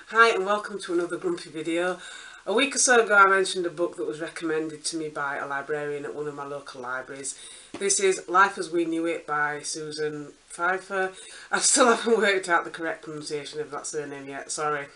Hi and welcome to another grumpy video. A week or so ago I mentioned a book that was recommended to me by a librarian at one of my local libraries. This is Life as We Knew It by Susan Pfeffer. I still haven't worked out the correct pronunciation of that surname yet, sorry.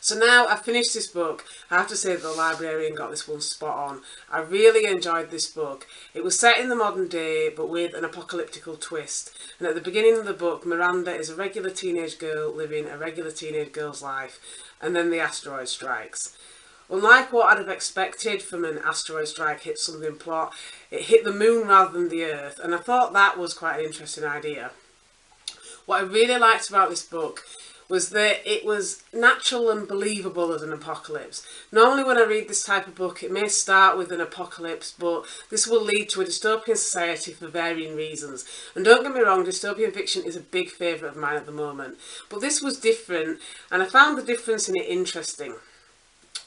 So now I've finished this book. I have to say that the librarian got this one spot on. I really enjoyed this book. It was set in the modern day but with an apocalyptical twist. And at the beginning of the book, Miranda is a regular teenage girl living a regular teenage girl's life, and then the asteroid strikes. Unlike what I'd have expected from an asteroid strike hit something plot, it hit the moon rather than the earth, and I thought that was quite an interesting idea. What I really liked about this book was that it was natural and believable as an apocalypse. Normally when I read this type of book, it may start with an apocalypse, but this will lead to a dystopian society for varying reasons. And don't get me wrong, dystopian fiction is a big favourite of mine at the moment. But this was different, and I found the difference in it interesting.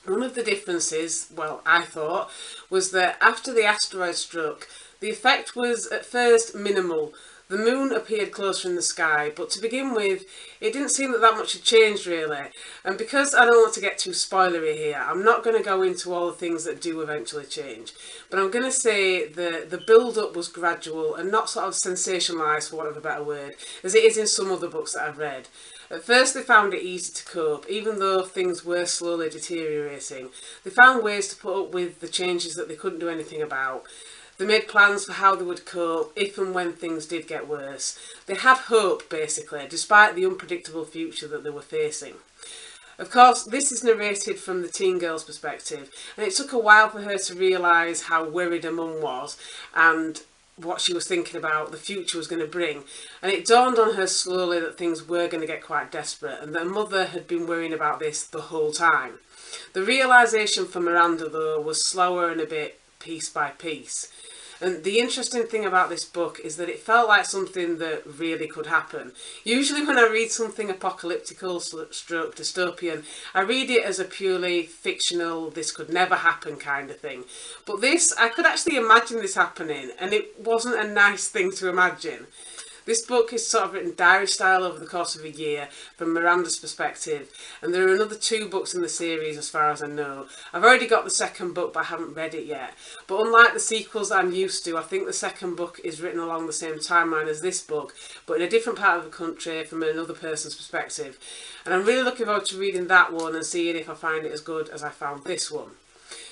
One of the differences, well, I thought, was that after the asteroid struck, the effect was at first minimal. The moon appeared closer in the sky, but to begin with, it didn't seem that much had changed really. And because I don't want to get too spoilery here, I'm not going to go into all the things that do eventually change. But I'm going to say the build-up was gradual and not sort of sensationalised, for want of a better word, as it is in some other books that I've read. At first they found it easy to cope, even though things were slowly deteriorating. They found ways to put up with the changes that they couldn't do anything about. They made plans for how they would cope if and when things did get worse. They had hope, basically, despite the unpredictable future that they were facing. Of course, this is narrated from the teen girl's perspective, and it took a while for her to realise how worried her mum was and what she was thinking about the future was going to bring. And it dawned on her slowly that things were going to get quite desperate, and that her mother had been worrying about this the whole time. The realisation for Miranda, though, was slower and a bit piece by piece. And the interesting thing about this book is that it felt like something that really could happen. Usually when I read something apocalyptical stroke dystopian, I read it as a purely fictional, this could never happen kind of thing. But this, I could actually imagine this happening, and it wasn't a nice thing to imagine. This book is sort of written diary style over the course of a year from Miranda's perspective, and there are another 2 books in the series as far as I know. I've already got the second book but I haven't read it yet. But unlike the sequels I'm used to, I think the second book is written along the same timeline as this book, but in a different part of the country from another person's perspective. And I'm really looking forward to reading that one and seeing if I find it as good as I found this one.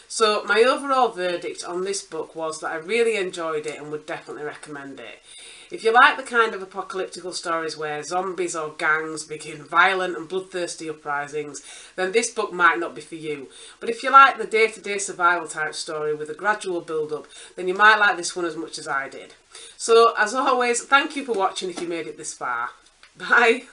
So my overall verdict on this book was that I really enjoyed it and would definitely recommend it. If you like the kind of apocalyptical stories where zombies or gangs begin violent and bloodthirsty uprisings, then this book might not be for you. But if you like the day-to-day survival type story with a gradual build-up, then you might like this one as much as I did. So, as always, thank you for watching if you made it this far. Bye!